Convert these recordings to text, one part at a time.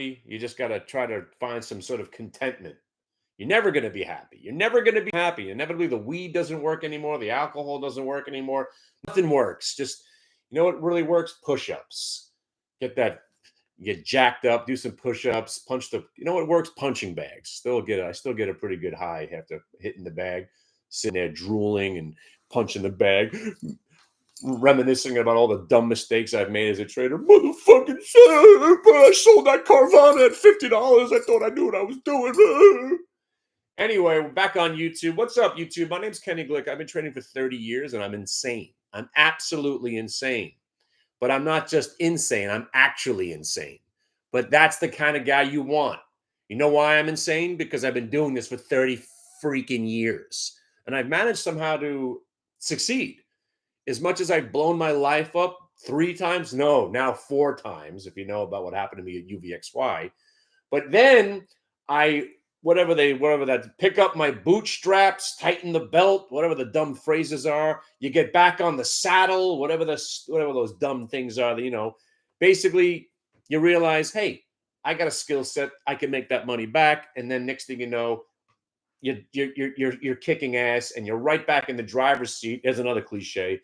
You just got to try to find some sort of contentment. You're never going to be happy. You're never going to be happy. Inevitably, the weed doesn't work anymore. The alcohol doesn't work anymore. Nothing works. Just, you know what really works? Push-ups. Get jacked up, do some push-ups, you know what works? Punching bags. I still get a pretty good high after hitting the bag, sitting there drooling and punching the bag, reminiscing about all the dumb mistakes I've made as a trader. Motherfucking shit, but I sold that Carvana at $50. I thought I knew what I was doing. Anyway, we're back on YouTube. What's up, YouTube? My name's Kenny Glick. I've been trading for 30 years and I'm insane. I'm absolutely insane. But I'm not just insane, I'm actually insane. But that's the kind of guy you want. You know why I'm insane? Because I've been doing this for 30 freaking years. And I've managed somehow to succeed. As much as I've blown my life up 3 times, no, now 4 times, if you know about what happened to me at UVXY. But then whatever that, pick up my bootstraps, tighten the belt, whatever the dumb phrases are. You get back on the saddle, whatever those dumb things are. Basically, you realize, hey, I got a skill set. I can make that money back, and then next thing you know, you're kicking ass, and you're right back in the driver's seat. There's another cliche.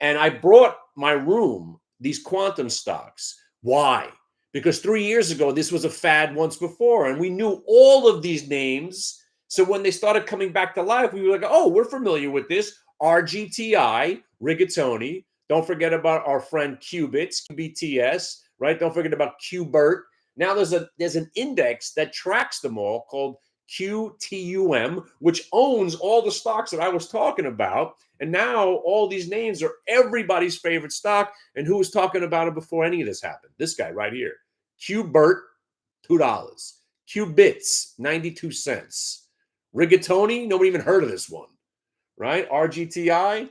And I brought my room these quantum stocks. Why? Because 3 years ago, this was a fad once before, and we knew all of these names. So when they started coming back to life, we were like, oh, we're familiar with this. RGTI, rigatoni. Don't forget about our friend Qubits, QBTS, right? Don't forget about Qbert. Now there's an index that tracks them all called QTUM, which owns all the stocks that I was talking about. And now all these names are everybody's favorite stock. And who was talking about it before any of this happened? This guy right here. Qbert, $2. Qbits, 92 cents. Rigatoni, nobody even heard of this one, right? RGTI,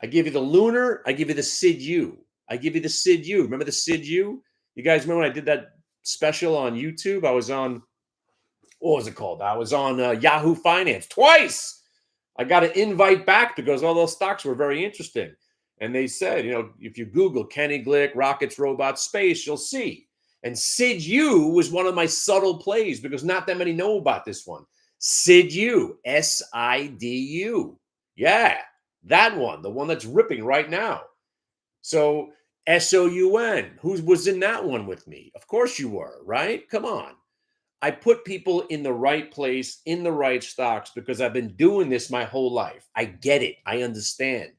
I give you the Lunar, I give you the SID-U. Remember the SID-U? You guys remember when I did that special on YouTube? I was on, what was it called? I was on Yahoo Finance twice. I got an invite back because all those stocks were very interesting. And they said, if you Google Kenny Glick, rockets, robots, space, you'll see. And SID-U was one of my subtle plays because not that many know about this one. SID-U, SIDU. Yeah, that one, the one that's ripping right now. So SOUN, who was in that one with me? Of course you were, right? Come on. I put people in the right place, in the right stocks, because I've been doing this my whole life. I get it. I understand.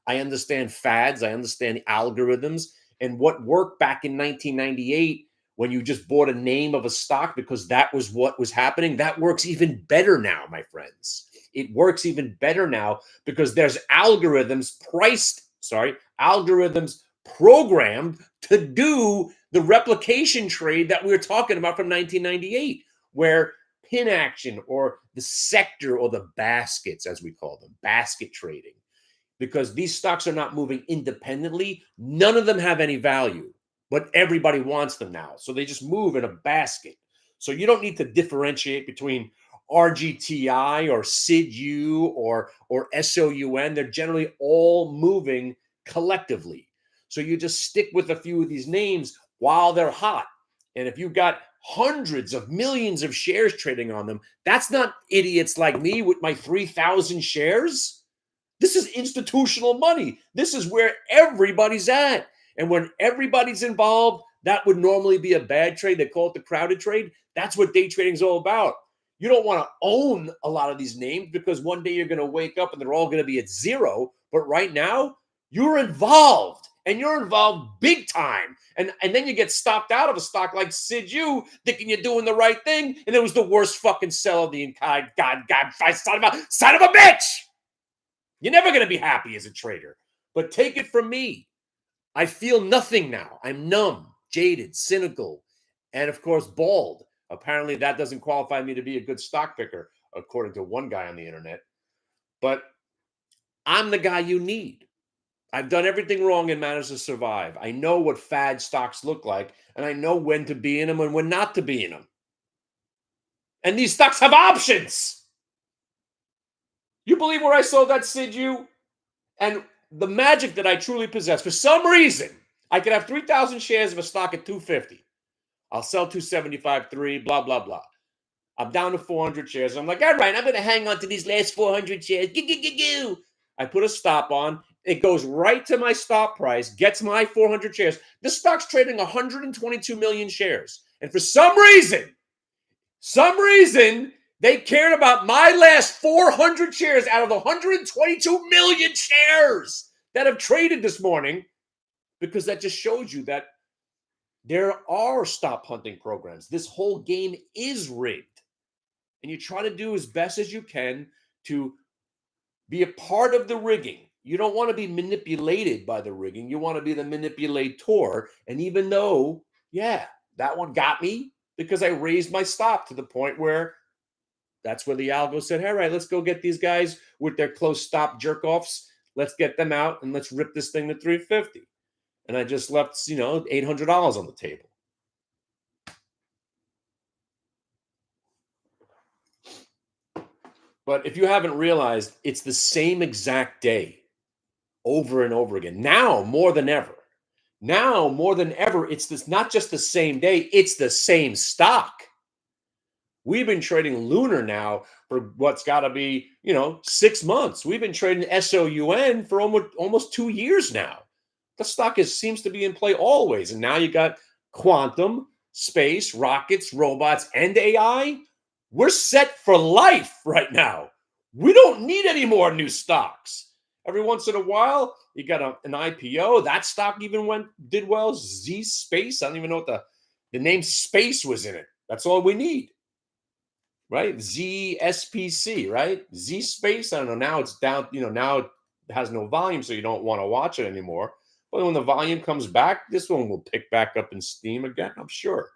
I understand fads. I understand algorithms. And what worked back in 1998 when you just bought a name of a stock because that was what was happening, that works even better now, my friends. It works even better now because there's algorithms programmed to do the replication trade that we were talking about from 1998, where pin action or the sector or the baskets, as we call them, basket trading, because these stocks are not moving independently. None of them have any value, but everybody wants them now. So they just move in a basket. So you don't need to differentiate between RGTI or SID-U or SOUN. They're generally all moving collectively. So you just stick with a few of these names while they're hot. And if you've got hundreds of millions of shares trading on them, that's not idiots like me with my 3,000 shares. This is institutional money. This is where everybody's at. And when everybody's involved, that would normally be a bad trade. They call it the crowded trade. That's what day trading is all about. You don't want to own a lot of these names because one day you're going to wake up and they're all going to be at zero. But right now, you're involved. And you're involved big time. And then you get stopped out of a stock like SID-U thinking you're doing the right thing. And it was the worst fucking sell of the entire God, son of a bitch. You're never going to be happy as a trader. But take it from me. I feel nothing now. I'm numb, jaded, cynical, and of course, bald. Apparently, that doesn't qualify me to be a good stock picker, according to one guy on the internet. But I'm the guy you need. I've done everything wrong and managed to survive. I know what fad stocks look like, and I know when to be in them and when not to be in them. And these stocks have options. You believe where I sold that SID-U? And the magic that I truly possess, for some reason, I could have 3,000 shares of a stock at $250. I'll sell 275.3, blah, blah, blah. I'm down to 400 shares. I'm like, all right, I'm going to hang on to these last 400 shares. I put a stop on. It goes right to my stop price, gets my 400 shares. The stock's trading 122 million shares. And for some reason, they cared about my last 400 shares out of the 122 million shares that have traded this morning, because that just shows you that there are stop hunting programs. This whole game is rigged. And you try to do as best as you can to be a part of the rigging. You don't want to be manipulated by the rigging. You want to be the manipulator. And even though, yeah, that one got me because I raised my stop to the point where that's where the algo said, all right, let's go get these guys with their close stop jerk offs. Let's get them out and let's rip this thing to 350. And I just left, $800 on the table. But if you haven't realized, it's the same exact day over and over again. Now more than ever. It's this not just the same day, it's the same stock. We've been trading Lunar now for what's got to be, 6 months. We've been trading SOUN for almost 2 years now. The stock seems to be in play always. And now you got quantum, space, rockets, robots, and AI. We're set for life right now. We don't need any more new stocks. Every once in a while, you got an IPO. That stock even did well. Z Space. I don't even know what the name Space was in it. That's all we need. Right? ZSPC, right? Z Space. I don't know. Now it's down, now it has no volume, so you don't want to watch it anymore. But when the volume comes back, this one will pick back up in steam again, I'm sure.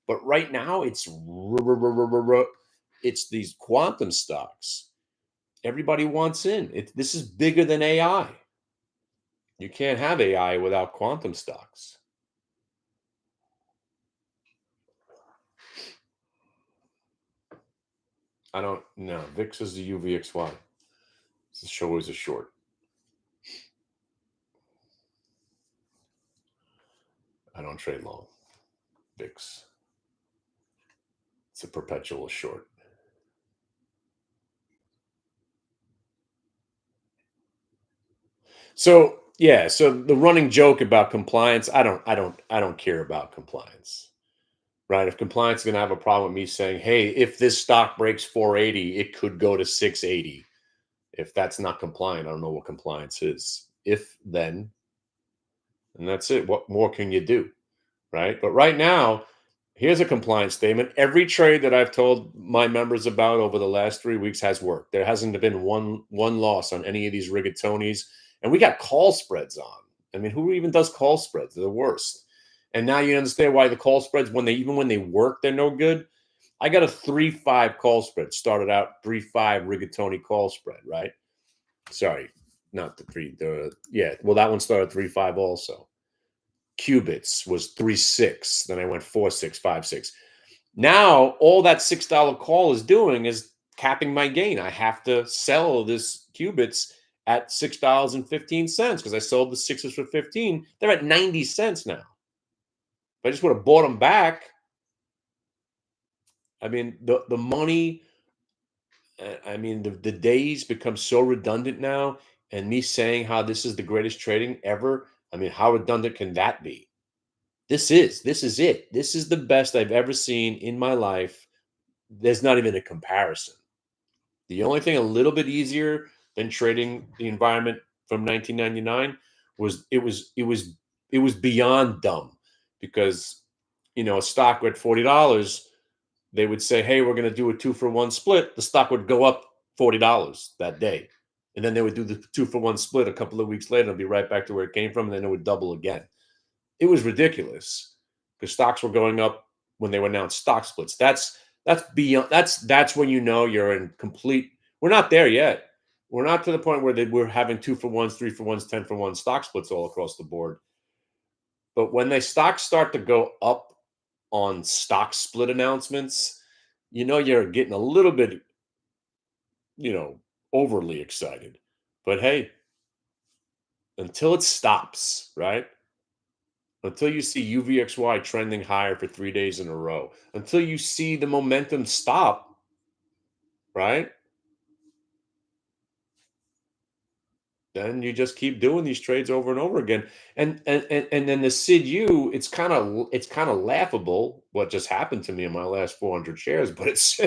But right now, it's these quantum stocks. Everybody wants in. This is bigger than AI. You can't have AI without quantum stocks. I don't know. VIX is the UVXY. This show is a short. I don't trade long. VIX. It's a perpetual short. So the running joke about compliance, I don't care about compliance. Right? If compliance is going to have a problem with me saying, hey, if this stock breaks 480, it could go to 680. If that's not compliant, I don't know what compliance is. If then, and that's it. What more can you do? Right? But right now, here's a compliance statement. Every trade that I've told my members about over the last 3 weeks has worked. There hasn't been one loss on any of these rigatonis. And we got call spreads on. I mean, who even does call spreads? They're the worst. And now you understand why the call spreads, when they work, they're no good. I got a 3-5 call spread. Started out 3-5 rigatoni call spread, right? Sorry, not the 3. Well, that one started 3-5 also. Qubits was 3-6. Then I went 4-6, 5-6. Now all that $6 call is doing is capping my gain. I have to sell this qubits at $6.15 because I sold the 6s for 15. They're at 90 cents now. If I just would have bought them back, I mean, the money, I mean, the days become so redundant now. And me saying how this is the greatest trading ever, I mean, how redundant can that be? This is it. This is the best I've ever seen in my life. There's not even a comparison. The only thing a little bit easier than trading the environment from 1999 was it was beyond dumb, because a stock at $40, they would say, hey, we're going to do a 2-for-1 split. The stock would go up $40 that day. And then they would do the 2-for-1 split a couple of weeks later and be right back to where it came from. And then it would double again. It was ridiculous because stocks were going up when they were announced stock splits. That's beyond. That's when you're in complete. We're not there yet. We're not to the point where we're having 2-for-1s, 3-for-1s, 10-for-1 stock splits all across the board. But when the stocks start to go up on stock split announcements, you're getting a little bit, overly excited. But hey, until it stops, right? until you see UVXY trending higher for 3 days in a row, until you see the momentum stop, right? Then you just keep doing these trades over and over again. And then the SID-U, it's kind of laughable what just happened to me in my last 400 shares, but it's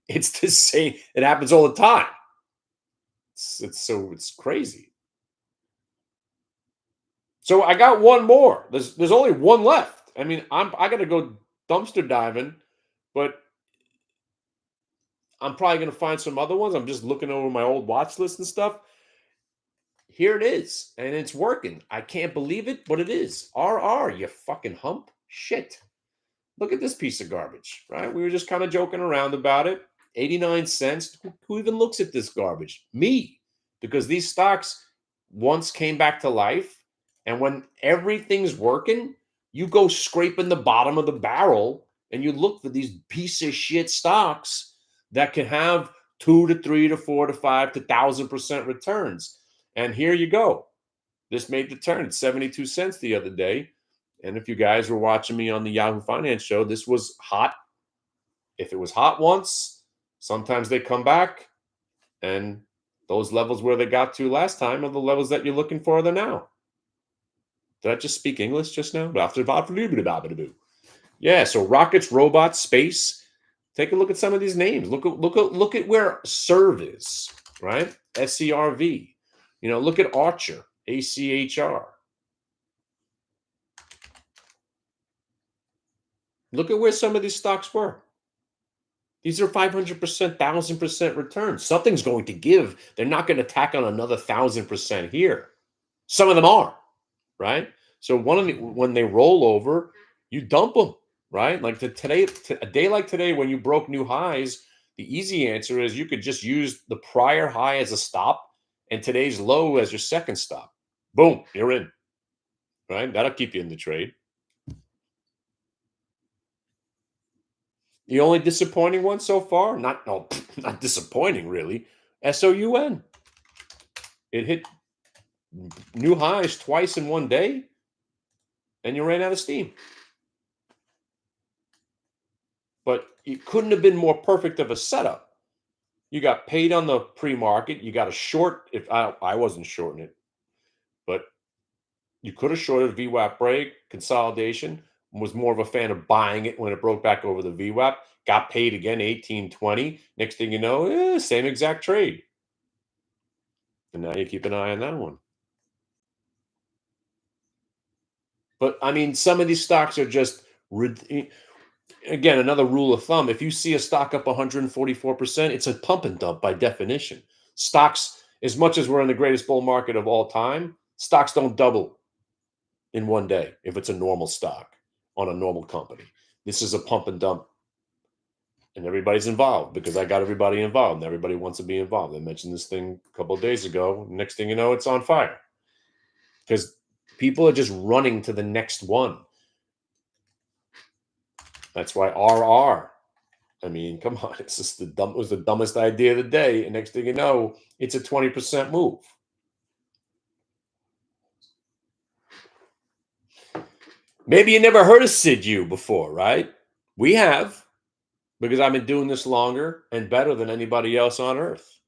it's the same. It happens all the time. It's crazy. So I got one more. There's only one left. I mean, I got to go dumpster diving, but I'm probably going to find some other ones. I'm just looking over my old watch list and stuff. Here it is, and it's working. I can't believe it, but it is. RR, you fucking hump. Shit. Look at this piece of garbage, right? We were just kind of joking around about it. 89 cents. Who even looks at this garbage? Me. Because these stocks once came back to life, and when everything's working, you go scraping the bottom of the barrel and you look for these piece of shit stocks that can have 2 to 3 to 4 to 5 to 1,000% returns. And here you go. This made the turn, 72 cents the other day. And if you guys were watching me on the Yahoo Finance show, this was hot. If it was hot once, sometimes they come back. And those levels where they got to last time are the levels that you're looking for there now. Did I just speak English just now? Yeah, so rockets, robots, space. Take a look at some of these names. Look at where Serve is, right? SCRV. Look at Archer, ACHR. Look at where some of these stocks were. These are 500%, 1,000% returns. Something's going to give. They're not going to tack on another 1,000% here. Some of them are, right? So when they roll over, you dump them, right? Like a day like today, when you broke new highs, the easy answer is you could just use the prior high as a stop and today's low as your second stop. Boom, you're in, right? That'll keep you in the trade. The only disappointing one so far, not disappointing really, SOUN. It hit new highs twice in one day, and you ran out of steam. But it couldn't have been more perfect of a setup. You got paid on the pre-market. You got a short. If I wasn't shorting it, but you could have shorted Vwap break consolidation. Was more of a fan of buying it when it broke back over the Vwap. Got paid again, 18.20. Next thing you know, same exact trade. And now you keep an eye on that one. But I mean, some of these stocks are just, again, another rule of thumb. If you see a stock up 144%, it's a pump and dump by definition. Stocks, as much as we're in the greatest bull market of all time, stocks don't double in one day if it's a normal stock on a normal company. This is a pump and dump. And everybody's involved because I got everybody involved and everybody wants to be involved. I mentioned this thing a couple of days ago. Next thing you know, it's on fire because people are just running to the next one. That's why RR. I mean, come on, it's just it was the dumbest idea of the day. And next thing you know, it's a 20% move. Maybe you never heard of SID-U before, right? We have, because I've been doing this longer and better than anybody else on earth.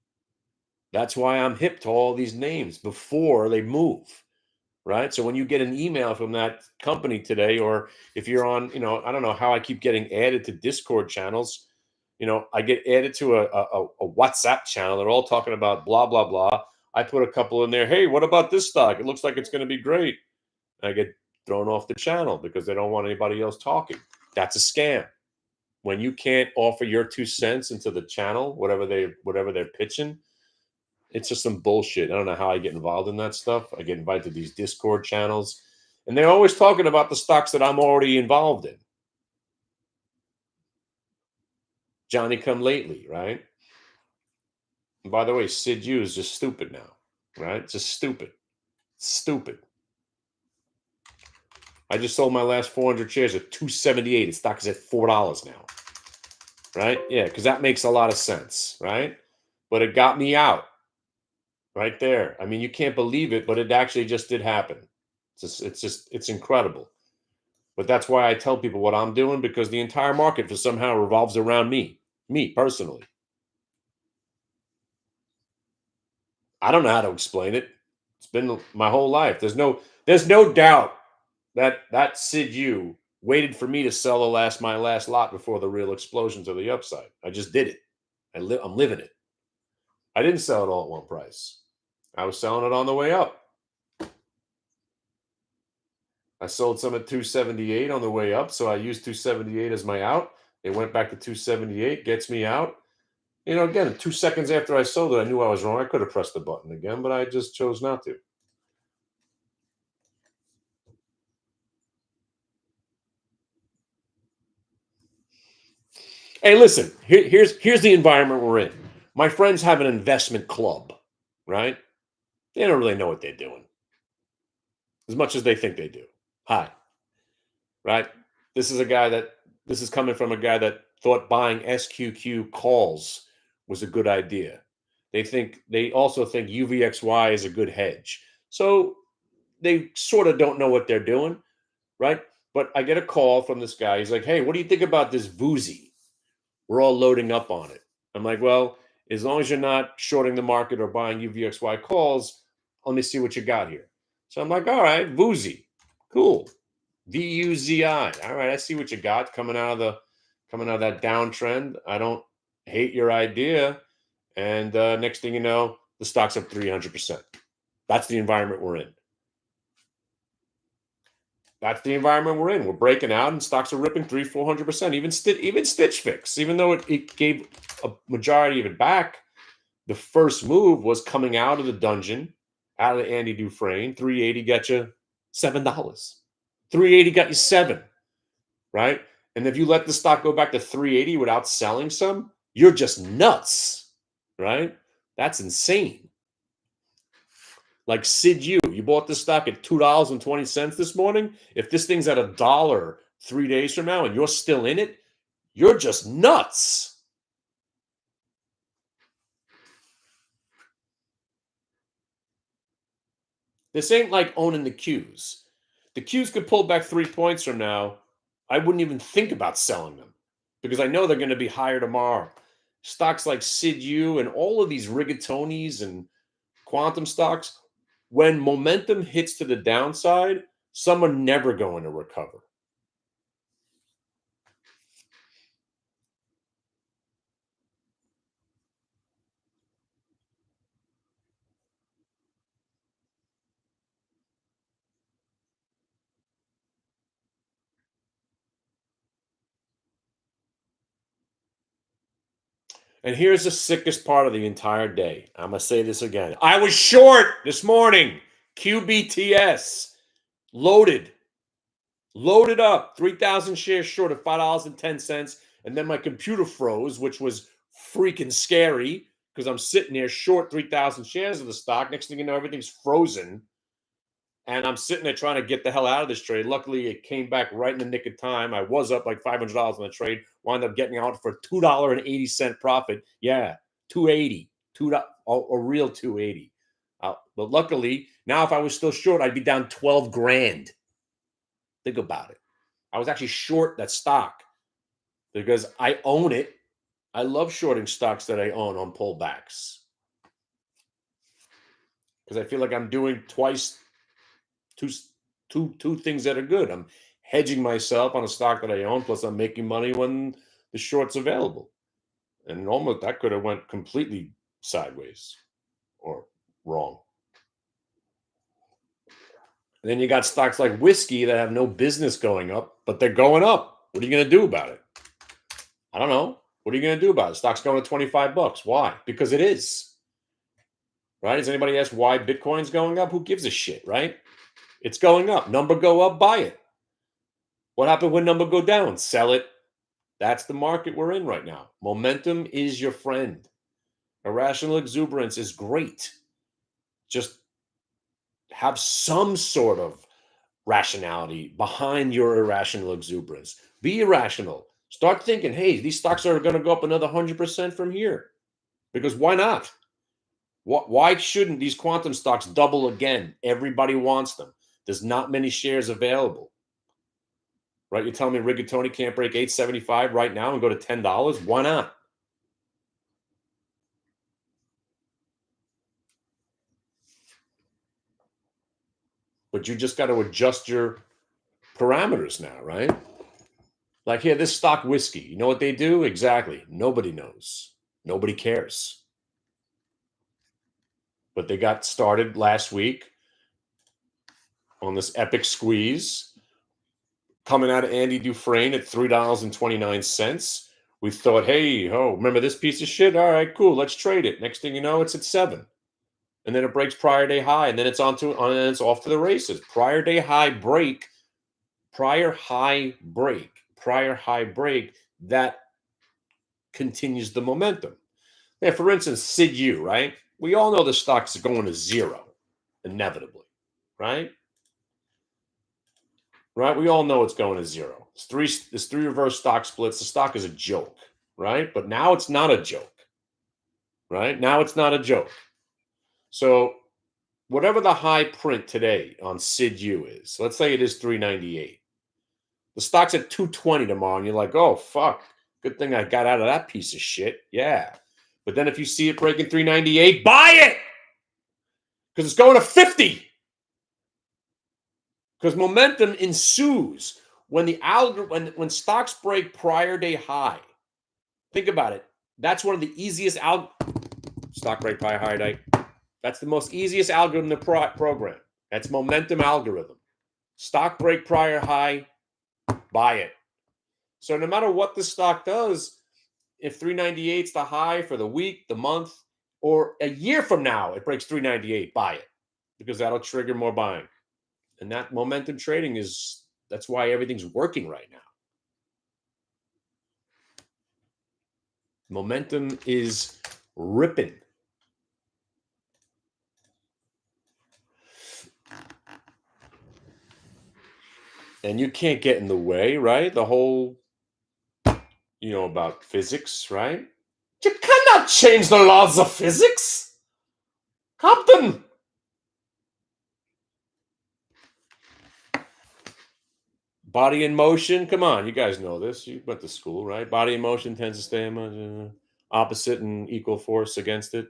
That's why I'm hip to all these names before they move, right? So when you get an email from that company today, or if you're on, I don't know how I keep getting added to Discord channels. I get added to a WhatsApp channel. They're all talking about blah, blah, blah. I put a couple in there. Hey, what about this stock? It looks like it's going to be great. And I get thrown off the channel because they don't want anybody else talking. That's a scam. When you can't offer your 2 cents into the channel, whatever they're pitching, it's just some bullshit. I don't know how I get involved in that stuff. I get invited to these Discord channels, and they're always talking about the stocks that I'm already involved in. Johnny come lately, right? And by the way, SID-U is just stupid now, right? Just stupid. Stupid. I just sold my last 400 shares at $278. The stock is at $4 now, right? Yeah, because that makes a lot of sense, right? But it got me out right there. I mean, you can't believe it, but it actually just did happen. It's incredible. But that's why I tell people what I'm doing, because the entire market for somehow revolves around me personally. I don't know how to explain it. It's been my whole life. There's no doubt that Sid Yu waited for me to sell my last lot before the real explosion to the upside. I just did it. I'm living it. I didn't sell it all at one price. I was selling it on the way up. I sold some at 278 on the way up, so I used 278 as my out. It went back to 278, gets me out. Again, 2 seconds after I sold it, I knew I was wrong. I could have pressed the button again, but I just chose not to. Hey, listen, here's the environment we're in. My friends have an investment club, right? They don't really know what they're doing as much as they think they do. Hi, right? This is coming from a guy that thought buying SQQ calls was a good idea. They also think UVXY is a good hedge. So they sort of don't know what they're doing, right? But I get a call from this guy. He's like, "Hey, what do you think about this Vuzi? We're all loading up on it." I'm like, "Well, as long as you're not shorting the market or buying UVXY calls, let me see what you got here." So I'm like, "All right, Vuzi, cool, VUZI. All right, I see what you got coming out of that downtrend. I don't hate your idea." And next thing you know, the stock's up 300%. That's the environment we're in. That's the environment we're in. We're breaking out, and stocks are ripping 400%. Even Stitch Fix, even though it gave a majority of it back, the first move was coming out of the dungeon, out of the Andy Dufresne. 380 got you $7. 380 got you seven, right? And if you let the stock go back to 380 without selling some, you're just nuts, right? That's insane. Like Sid Yu, you bought the stock at $2.20 this morning. If this thing's at $1 3 days from now and you're still in it, you're just nuts. This ain't like owning the Qs. The Qs could pull back 3 points from now. I wouldn't even think about selling them because I know they're going to be higher tomorrow. Stocks like Sid Yu and all of these rigatonis and quantum stocks, when momentum hits to the downside, some are never going to recover. And here's the sickest part of the entire day. I'm going to say this again. I was short this morning. QBTS. Loaded up. 3,000 shares short of $5.10. And then my computer froze, which was freaking scary because I'm sitting there short 3,000 shares of the stock. Next thing you know, everything's frozen. And I'm sitting there trying to get the hell out of this trade. Luckily, it came back right in the nick of time. I was up like $500 on the trade. Wound up getting out for $2.80 profit. Yeah, 280, a real 280. But luckily, now if I was still short, I'd be down 12 grand. Think about it. I was actually short that stock because I own it. I love shorting stocks that I own on pullbacks because I feel like I'm doing two things that are good. I'm hedging myself on a stock that I own, plus I'm making money when the short's available. And almost that could have went completely sideways or wrong. And then you got stocks like whiskey that have no business going up, but they're going up. What are you going to do about it? I don't know. What are you going to do about it? Stock's going to $25. Why? Because it is. Right? Does anybody ask why Bitcoin's going up? Who gives a shit, right? It's going up. Number go up, buy it. What happened when number go down? Sell it. That's the market we're in right now. Momentum is your friend. Irrational exuberance is great. Just have some sort of rationality behind your irrational exuberance. Be irrational. Start thinking, hey, these stocks are going to go up another 100% from here. Because why not? Why shouldn't these quantum stocks double again? Everybody wants them. There's not many shares available. right? You're telling me rigatoni can't break 875 right now and go to $10? Why not? But you just got to adjust your parameters now, right? Like here, this stock whiskey, you know what they do? Exactly. Nobody knows. Nobody cares. But they got started last week on this epic squeeze coming out of Andy Dufresne at $3.29. We thought, hey, remember this piece of shit? All right, cool. Let's trade it. Next thing you know, it's at 7. And then it breaks prior day high, and then it's and it's off to the races. Prior high break, that continues the momentum. Yeah, for instance, SIDU, right? We all know the stocks are going to zero, inevitably, right? Right? We all know it's going to zero. There's three reverse stock splits. The stock is a joke, right? But now it's not a joke, right? Now it's not a joke. So whatever the high print today on SIDU is, let's say it is 398. The stock's at 220 tomorrow, and you're like, oh, fuck. Good thing I got out of that piece of shit. Yeah. But then if you see it breaking 398, buy it! Because it's going to 50. Because momentum ensues when when stocks break prior day high. Think about it. That's one of the easiest stock break prior high day. That's the most easiest algorithm in the program. That's momentum algorithm. Stock break prior high, buy it. So no matter what the stock does, if 398 is the high for the week, the month, or a year from now, it breaks 398, buy it. Because that'll trigger more buying. And that momentum trading that's why everything's working right now. Momentum is ripping. And you can't get in the way, right? The whole, about physics, right? You cannot change the laws of physics. Captain. Body in motion. Come on, you guys know this. You went to school, right? Body in motion tends to stay in opposite and equal force against it.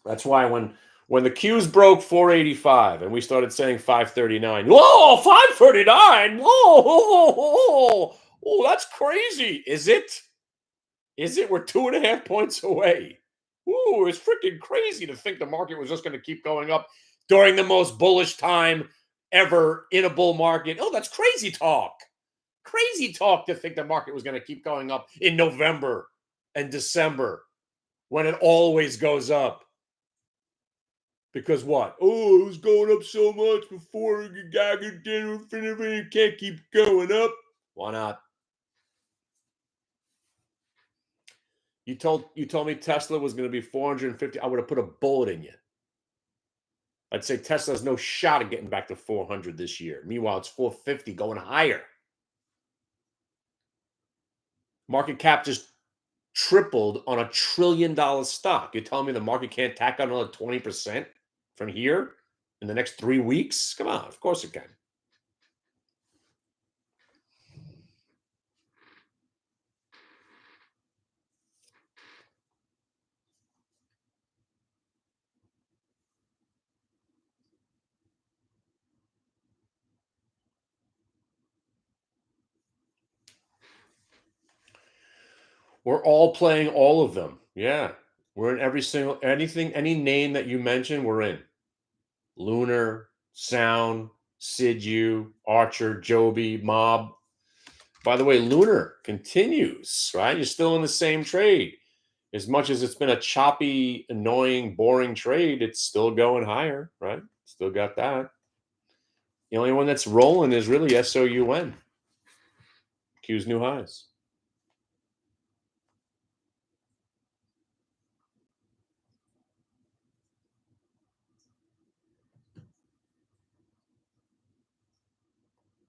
That's why when the Qs broke 485 and we started saying 539, whoa, 539, whoa, that's crazy. Is it? We're 2.5 points away. Ooh, it's freaking crazy to think the market was just going to keep going up during the most bullish time ever in a bull market. Oh, that's crazy talk. Crazy talk to think the market was going to keep going up in November and December when it always goes up. Because what? Oh, it was going up so much before it can't keep going up. Why not? You told me Tesla was going to be 450. I would have put a bullet in you. I'd say Tesla has no shot at getting back to 400 this year. Meanwhile, it's 450 going higher. Market cap just tripled on $1 trillion stock. You're telling me the market can't tack on another 20% from here in the next 3 weeks? Come on, of course it can. We're all playing all of them. Yeah. We're in any name that you mentioned, we're in. Lunar, Sound, SIDU, Archer, Joby, Mob. By the way, Lunar continues, right? You're still in the same trade. As much as it's been a choppy, annoying, boring trade, it's still going higher, right? Still got that. The only one that's rolling is really SOUN. Q's new highs.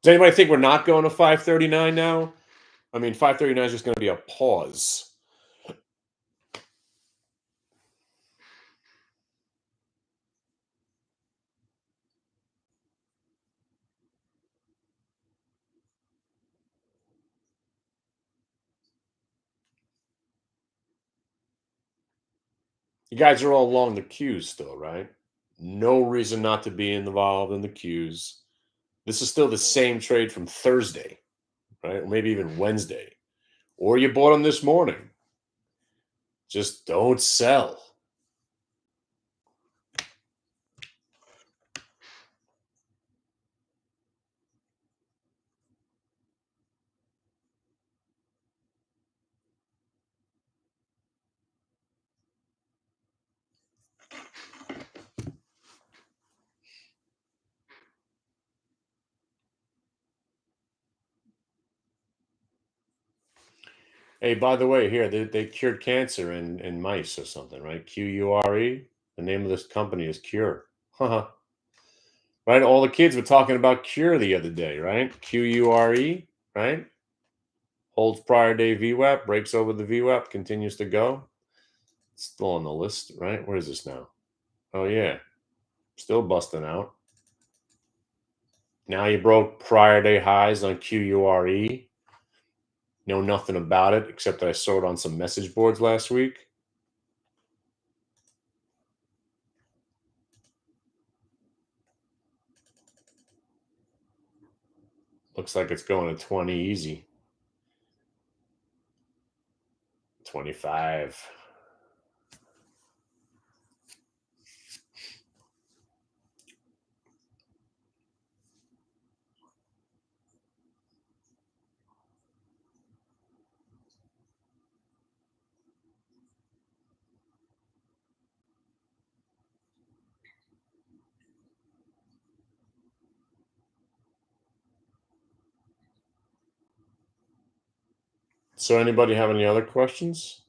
Does anybody think we're not going to 539 now? I mean, 539 is just going to be a pause. You guys are all along the queues still, right? No reason not to be involved in the queues. This is still the same trade from Thursday, right? Or maybe even Wednesday. Or you bought them this morning. Just don't sell. Hey, by the way, here they cured cancer in mice or something, right? Qure. The name of this company is Cure. Haha. Right? All the kids were talking about Cure the other day, right? Qure, right? Holds prior day Vwap, breaks over the Vwap, continues to go. It's still on the list, right? Where is this now? Oh yeah, still busting out. Now you broke prior day highs on Qure. Know nothing about it except that I saw it on some message boards last week. Looks like it's going to 20 easy. 25. So anybody have any other questions?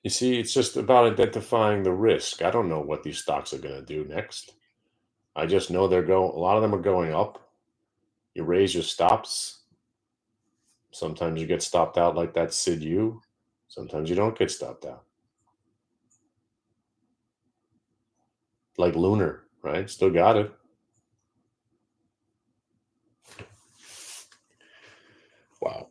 You see, it's just about identifying the risk. I don't know what these stocks are going to do next. I just know they're going, a lot of them are going up. You raise your stops. Sometimes you get stopped out like that SID-U. Sometimes you don't get stopped out. Like Lunar, right? Still got it. Wow.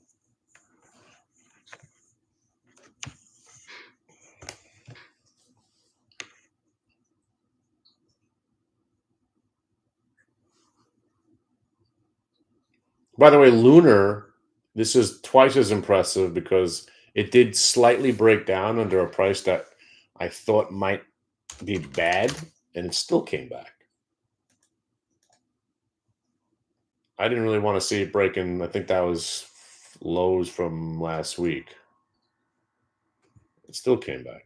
By the way, Lunar, this is twice as impressive because it did slightly break down under a price that I thought might be bad, and it still came back. I didn't really want to see it breaking. I think that was lows from last week. It still came back.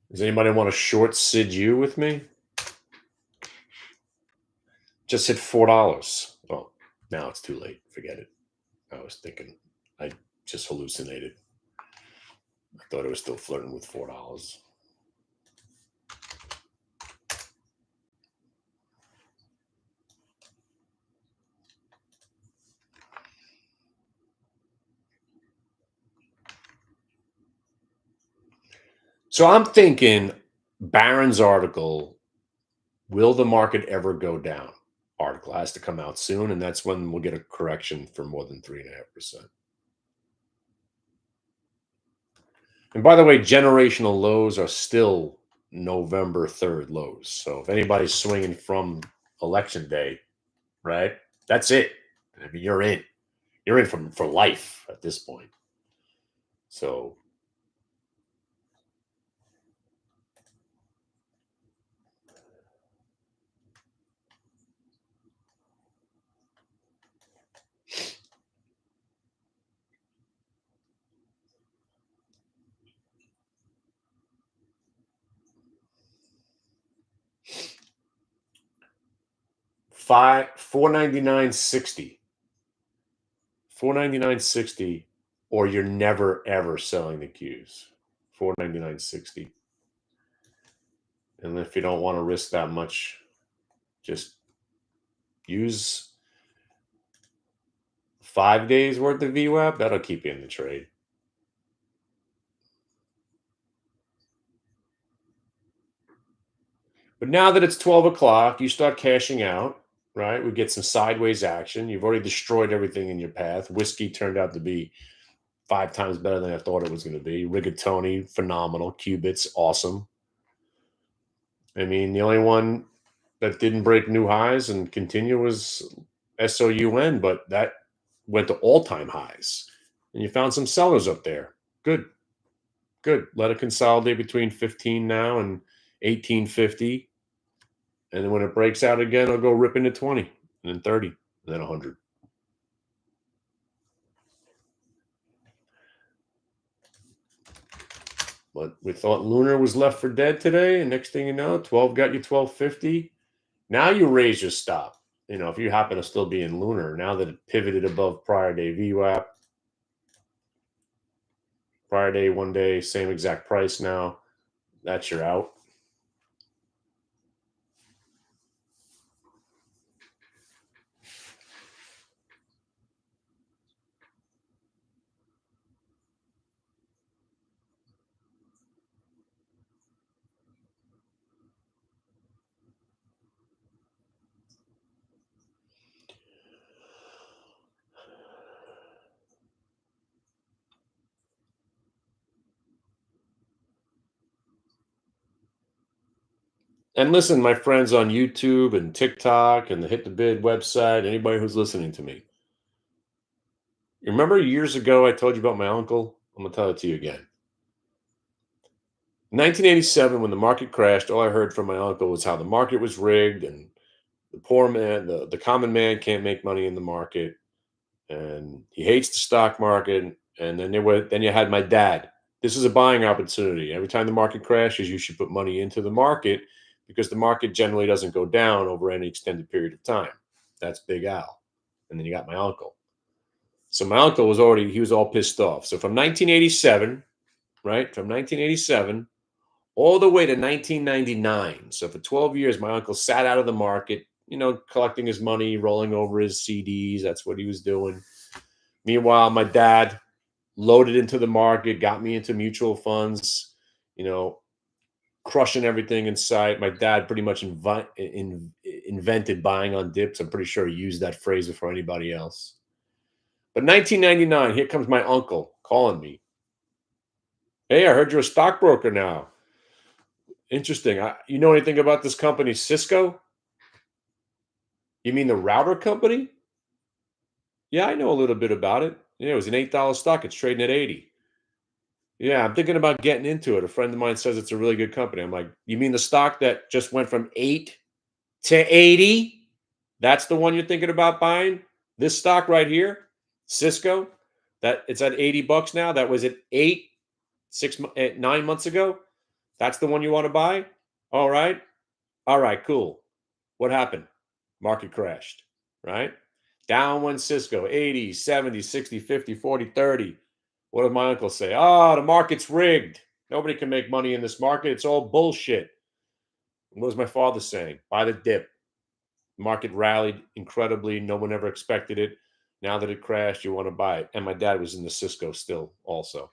Does anybody want to short SID-U with me? Just hit $4. Well, now it's too late. Forget it. I was thinking, I just hallucinated. I thought it was still flirting with $4. So I'm thinking Barron's article, will the market ever go down? Article has to come out soon, and that's when we'll get a correction for more than 3.5%. And by the way, generational lows are still November 3rd lows. So if anybody's swinging from election day, right, that's it. I mean, you're in. You're in for life at this point. So 499.60. 499.60, or you're never ever selling the Qs. 499.60. And if you don't want to risk that much, just use 5 days worth of VWAP. That'll keep you in the trade. But now that it's 12 o'clock, you start cashing out, right? We get some sideways action. You've already destroyed everything in your path. Whiskey turned out to be 5 times better than I thought it was going to be. Rigatoni, phenomenal. Qubits, awesome. I mean, the only one that didn't break new highs and continue was SOUN, but that went to all-time highs. And you found some sellers up there. Good. Good. Let it consolidate between 15 now and 1850. And then when it breaks out again, it'll go rip into 20 and then 30 and then 100. But we thought Lunar was left for dead today. And next thing you know, 12 got you 1250. Now you raise your stop. You know, if you happen to still be in Lunar, now that it pivoted above prior day VWAP, prior day, 1 day, same exact price now, that's your out. And listen, my friends on YouTube and TikTok and the Hit the Bid website, anybody who's listening to me, you remember years ago I told you about my uncle? I'm going to tell it to you again. 1987, when the market crashed, all I heard from my uncle was how the market was rigged and the poor man, the common man can't make money in the market, and he hates the stock market. And then you had my dad. This is a buying opportunity. Every time the market crashes, you should put money into the market because the market generally doesn't go down over any extended period of time. That's Big Al. And then you got my uncle. So my uncle he was all pissed off. So from 1987, right? From 1987 all the way to 1999. So for 12 years, my uncle sat out of the market, collecting his money, rolling over his CDs. That's what he was doing. Meanwhile, my dad loaded into the market, got me into mutual funds, crushing everything in sight. My dad pretty much invented buying on dips. I'm pretty sure he used that phrase before anybody else. But 1999, here comes my uncle calling me. Hey, I heard you're a stockbroker now. Interesting. You know anything about this company, Cisco? You mean the router company? Yeah, I know a little bit about it. Yeah, it was an $8 stock. It's trading at 80. Yeah, I'm thinking about getting into it. A friend of mine says it's a really good company. I'm like, you mean the stock that just went from 8 to 80? That's the one you're thinking about buying? This stock right here, Cisco, that it's at $80 now. That was at 9 months ago. That's the one you want to buy? All right. All right, cool. What happened? Market crashed, right? Down went Cisco, 80, 70, 60, 50, 40, 30. What did my uncle say? Oh, the market's rigged. Nobody can make money in this market. It's all bullshit. What was my father saying? Buy the dip. The market rallied incredibly. No one ever expected it. Now that it crashed, you want to buy it. And my dad was in the Cisco still also.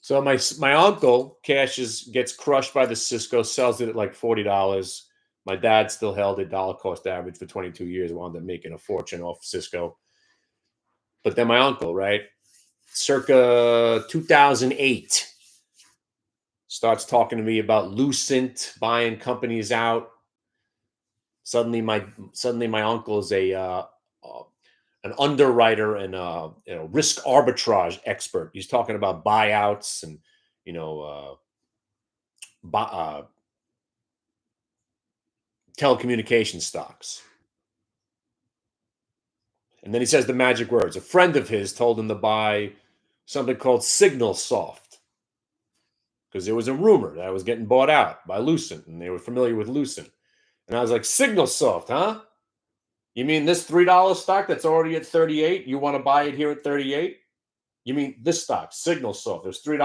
So my uncle gets crushed by the Cisco, sells it at like $40. My dad still held it dollar cost average for 22 years, wound up making a fortune off Cisco. But then my uncle, right, circa 2008, starts talking to me about Lucent buying companies out. Suddenly my uncle is an underwriter and risk arbitrage expert. He's talking about buyouts and telecommunication stocks. And then he says the magic words. A friend of his told him to buy something called Signal Soft because there was a rumor that it was getting bought out by Lucent, and they were familiar with Lucent. And I was like, Signal Soft, huh? You mean this $3 stock that's already at 38? You want to buy it here at 38? You mean this stock, Signal Soft, it was $3.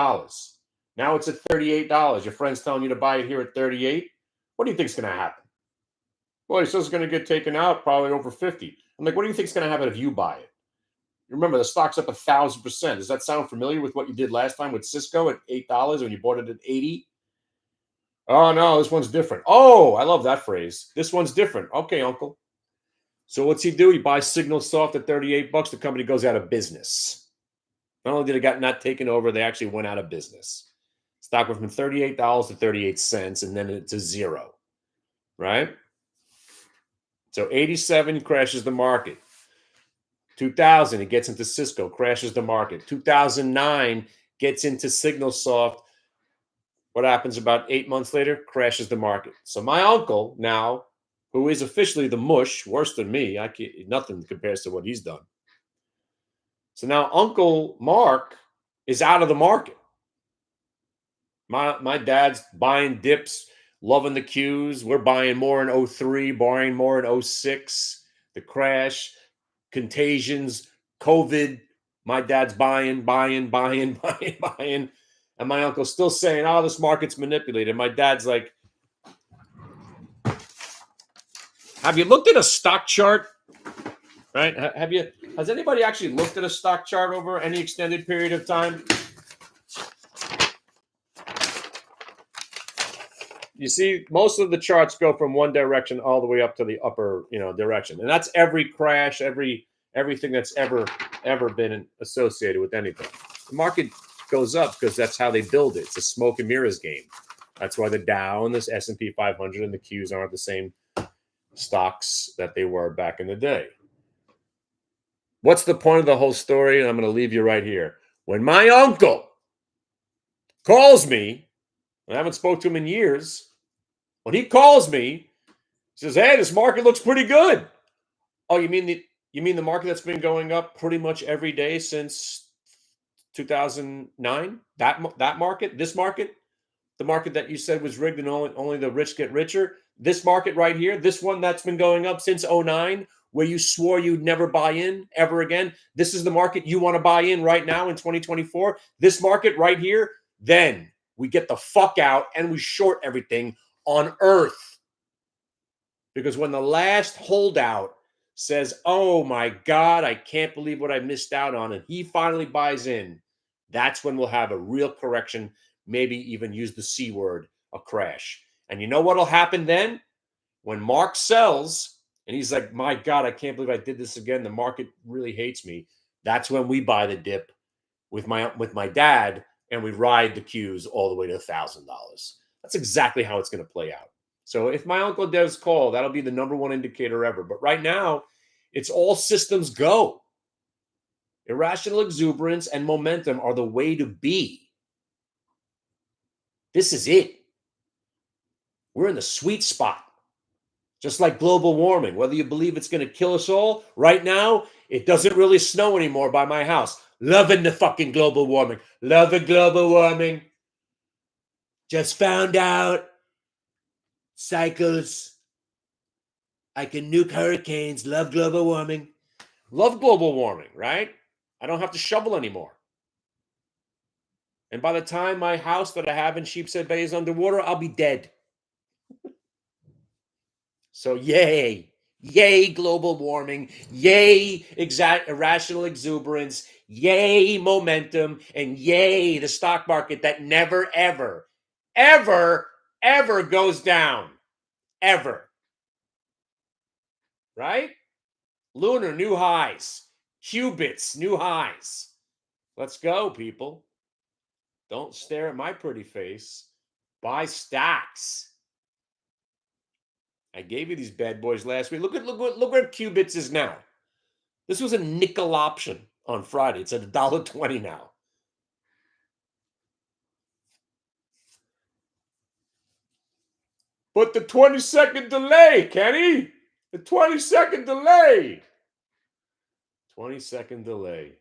Now it's at $38. Your friend's telling you to buy it here at 38? What do you think is going to happen? Well, he says it's going to get taken out probably over 50. I'm like, what do you think is going to happen if you buy it? Remember, the stock's up 1,000%. Does that sound familiar with what you did last time with Cisco at $8 when you bought it at 80? Oh, no, this one's different. Oh, I love that phrase. This one's different. Okay, uncle. So what's he do? He buys Signal Soft at 38 bucks. The company goes out of business. Not only did it got not taken over, they actually went out of business. Stock went from $38 to 38 cents, and then it's a zero, right? So 87 crashes the market. 2000, it gets into Cisco, crashes the market. 2009 gets into Signal Soft. What happens about 8 months later? Crashes the market. So my uncle now, who is officially the mush, worse than me, nothing compares to what he's done. So now Uncle Mark is out of the market. My dad's buying dips, loving the Qs. We're buying more in 03, buying more in 06. The crash, contagions, COVID. My dad's buying. And my uncle's still saying, oh, this market's manipulated. My dad's like, have you looked at a stock chart? Right? Has anybody actually looked at a stock chart over any extended period of time? You see, most of the charts go from one direction all the way up to the upper, direction. And that's every crash, everything that's ever been associated with anything. The market goes up because that's how they build it. It's a smoke and mirrors game. That's why the Dow and this S&P 500 and the Qs aren't the same stocks that they were back in the day. What's the point of the whole story? And I'm going to leave you right here. When my uncle calls me, I haven't spoke to him in years. When he calls me, he says, "Hey, this market looks pretty good." Oh, you mean the market that's been going up pretty much every day since 2009? That market, this market, the market that you said was rigged and only the rich get richer. This market right here, this one that's been going up since 09, where you swore you'd never buy in ever again. This is the market you want to buy in right now in 2024. This market right here, then we get the fuck out and we short everything on earth. Because when the last holdout says, oh my God, I can't believe what I missed out on, and he finally buys in, that's when we'll have a real correction, maybe even use the C word, a crash. And you know what will happen then? When Mark sells, and he's like, my God, I can't believe I did this again. The market really hates me. That's when we buy the dip with my dad, and we ride the Qs all the way to $1,000. That's exactly how it's going to play out. So if my uncle does call, that'll be the number one indicator ever. But right now, it's all systems go. Irrational exuberance and momentum are the way to be. This is it. We're in the sweet spot. Just like global warming, whether you believe it's going to kill us all, right now, it doesn't really snow anymore by my house. Loving the fucking global warming. Loving global warming. Just found out. Cycles. I can nuke hurricanes. Love global warming. Love global warming, right? I don't have to shovel anymore. And by the time my house that I have in Sheepshead Bay is underwater, I'll be dead. So yay. Yay, global warming. Yay, irrational exuberance. Yay, momentum. And yay, the stock market that never, ever, ever, ever goes down. Ever. Right? Lunar, new highs. Qubits, new highs. Let's go, people. Don't stare at my pretty face. Buy stocks. I gave you these bad boys last week. Look where Qubits is now. This was a nickel option on Friday. It's at $1.20 now. But the 20-second delay, Kenny. The 20-second delay. 20-second delay.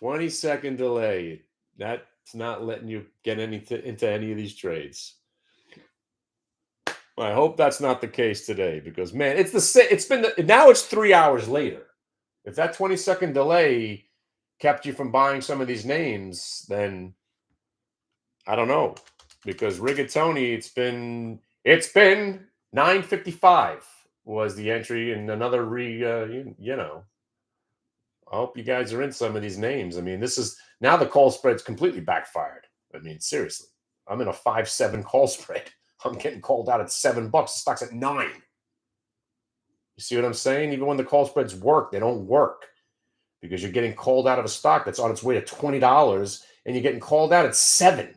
20-second delay. That's not letting you get into any of these trades. I hope that's not the case today because, man, now it's 3 hours later. If that 20-second delay kept you from buying some of these names, then I don't know. Because Rigatoni, it's been 9:55 was the entry, and another I hope you guys are in some of these names. I mean, this is now the call spread's completely backfired. I mean, seriously. I'm in a 5-7 call spread. I'm getting called out at $7. The stock's at 9. You see what I'm saying? Even when the call spreads work, they don't work because you're getting called out of a stock that's on its way to $20 and you're getting called out at 7.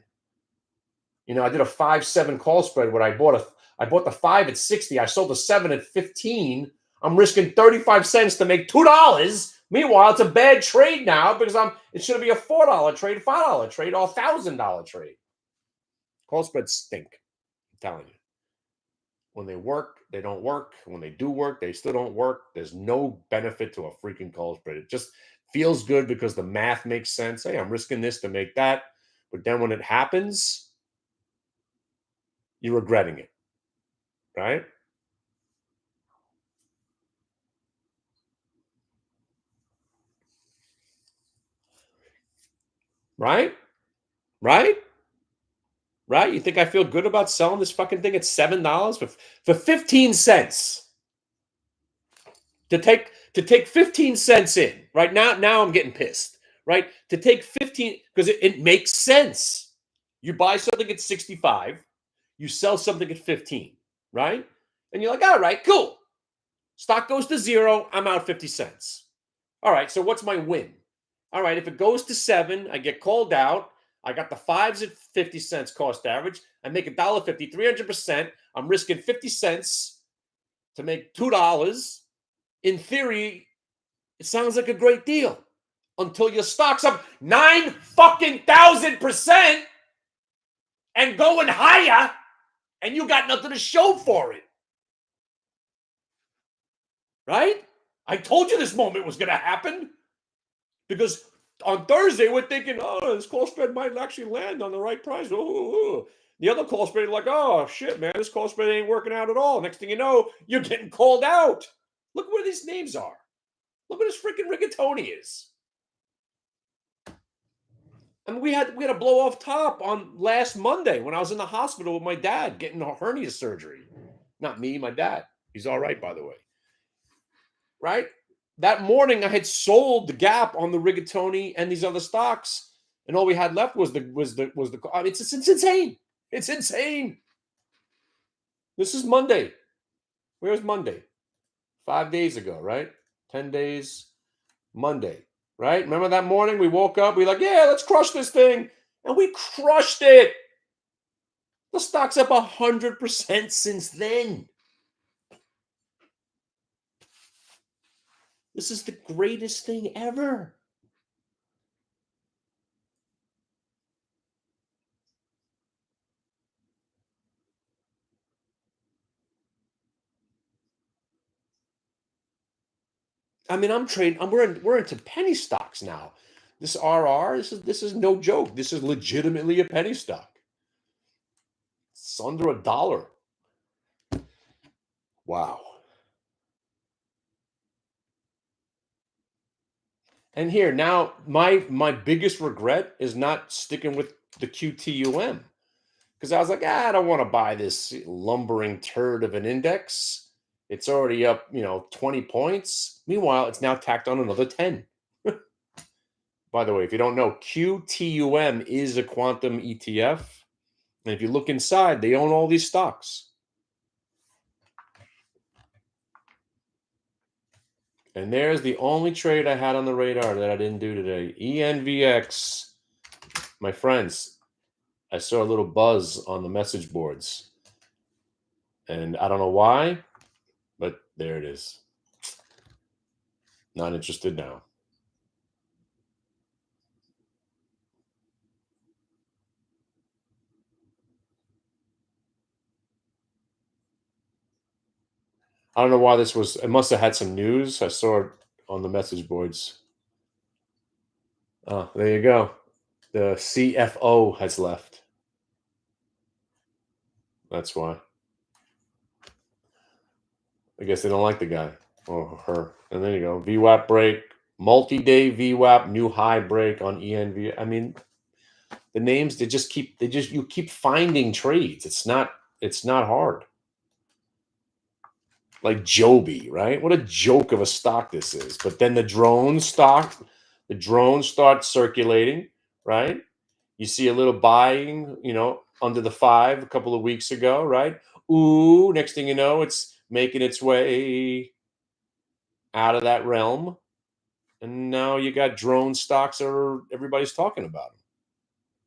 You know, I did a 5-7 call spread where I bought the 5 at 60. I sold the 7 at 15. I'm risking 35 cents to make $2. Meanwhile, it's a bad trade now because it should be a $4 trade, $5 trade, or $1,000 trade. Call spreads stink. I'm telling you. When they work, they don't work. When they do work, they still don't work. There's no benefit to a freaking call spread. It just feels good because the math makes sense. Hey, I'm risking this to make that. But then when it happens, you're regretting it, right? Right? Right? Right? You think I feel good about selling this fucking thing at $7 for 15 cents? To take 15 cents in. Right now I'm getting pissed. Right? To take 15 because it makes sense. You buy something at 65, you sell something at 15, right? And you're like, all right, cool. Stock goes to 0, I'm out 50 cents. All right, so what's my win? All right, if it goes to 7, I get called out. I got the 5s at 50 cents cost average. I make $1.50, 300%. I'm risking 50 cents to make $2. In theory, it sounds like a great deal until your stock's up 9,000% and going higher, and you got nothing to show for it. Right? I told you this moment was going to happen because on Thursday we're thinking, oh, this call spread might actually land on the right price. Ooh. The other call spread, like, oh, shit, man, this call spread ain't working out at all. Next thing you know, you're getting called out. Look where these names are. Look what this freaking rigatoni is. I mean, we had a blow off top on last Monday when I was in the hospital with my dad getting a hernia surgery. Not me, my dad. He's all right, by the way. Right? That morning, I had sold the gap on the rigatoni and these other stocks, and all we had left was the. It's insane. It's insane. This is Monday. Where's Monday? 5 days ago, right? 10 days. Monday, right? Remember that morning we woke up, we like, yeah, let's crush this thing, and we crushed it. The stock's up 100% since then. This is the greatest thing ever. I mean, we're into penny stocks now. This RR, this is no joke. This is legitimately a penny stock. It's under $1. Wow. And here now, my biggest regret is not sticking with the QTUM. Because I was like, I don't want to buy this lumbering turd of an index. It's already up, 20 points. Meanwhile, it's now tacked on another 10. By the way, if you don't know, QTUM is a quantum ETF. And if you look inside, they own all these stocks. And there's the only trade I had on the radar that I didn't do today. ENVX. My friends, I saw a little buzz on the message boards. And I don't know why, but there it is. Not interested now. I don't know why this was. It must have had some news. I saw it on the message boards. Oh, there you go. The CFO has left. That's why. I guess they don't like the guy or her. And there you go. VWAP break, multi-day VWAP, new high break on ENV. I mean, the names you keep finding trades. It's not hard. Like Joby, right? What a joke of a stock this is. But then the drones start circulating, right? You see a little buying, under the 5 a couple of weeks ago, right? Ooh, next thing you know, it's making its way out of that realm. And now you got drone stocks that everybody's talking about them.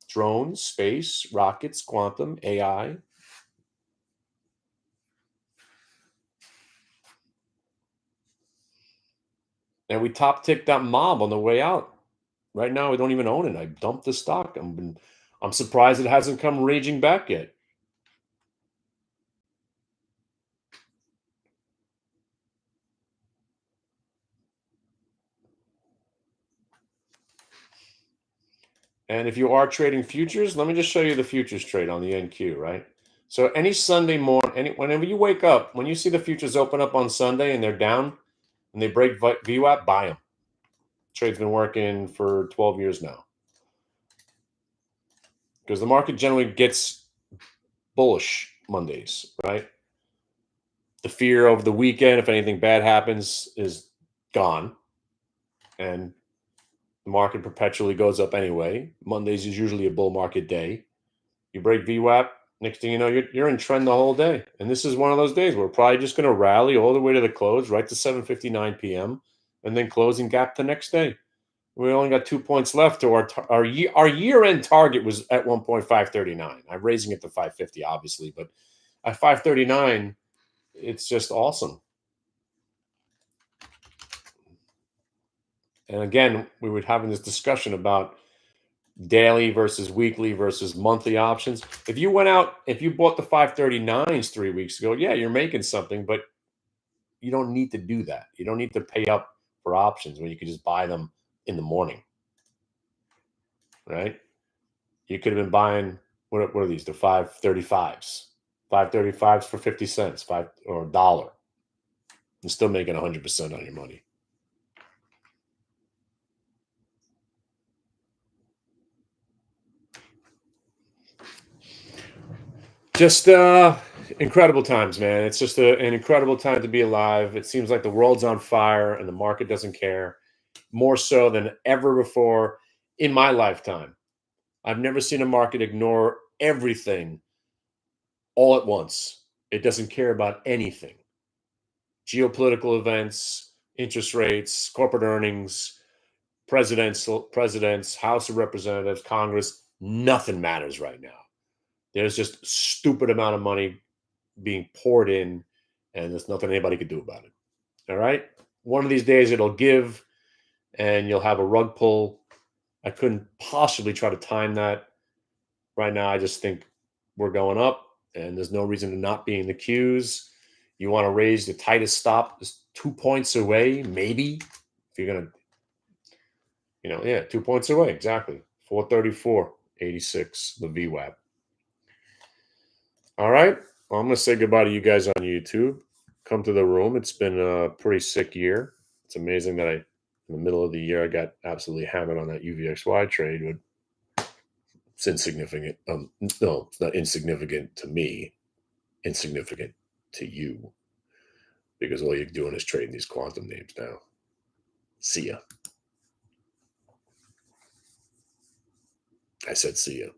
Drones, space, rockets, quantum, AI. And we top ticked that mob on the way out. Right now, we don't even own it. I dumped the stock. I'm surprised it hasn't come raging back yet. And if you are trading futures, let me just show you the futures trade on the NQ, right? So any Sunday morning, whenever you wake up, when you see the futures open up on Sunday and they're down and they break VWAP, buy them. Trade's been working for 12 years now. Because the market generally gets bullish Mondays, right? The fear of the weekend, if anything bad happens, is gone. And the market perpetually goes up anyway. Mondays is usually a bull market day. You break VWAP, next thing you know, you're in trend the whole day. And this is one of those days where we're probably just going to rally all the way to the close, right to 7:59 p.m., and then closing gap the next day. We only got 2 points left to our year-end target was at 1.539. I'm raising it to 550, obviously, but at 539, it's just awesome. And again, we were having this discussion about daily versus weekly versus monthly options. If you bought the 539s 3 weeks ago, yeah, you're making something, but you don't need to do that. You don't need to pay up for options when you can just buy them in the morning, right? You could have been buying, what are these? The 535s. 535s for 50 cents, or a dollar. You're still making 100% on your money. Just incredible times, man. It's just an incredible time to be alive. It seems like the world's on fire and the market doesn't care, more so than ever before in my lifetime. I've never seen a market ignore everything all at once. It doesn't care about anything. Geopolitical events, interest rates, corporate earnings, presidents, House of Representatives, Congress, nothing matters right now. There's just stupid amount of money being poured in, and there's nothing anybody can do about it. All right. One of these days it'll give and you'll have a rug pull. I couldn't possibly try to time that. Right now, I just think we're going up and there's no reason to not be in the queues. You want to raise the tightest stop is 2 points away, maybe. If you're going to, 2 points away. Exactly. 434.86, the VWAP. All right. Well, I'm going to say goodbye to you guys on YouTube. Come to the room. It's been a pretty sick year. It's amazing that in the middle of the year, I got absolutely hammered on that UVXY trade. It's insignificant. No, it's not insignificant to me. Insignificant to you. Because all you're doing is trading these quantum names now. See ya. I said see ya.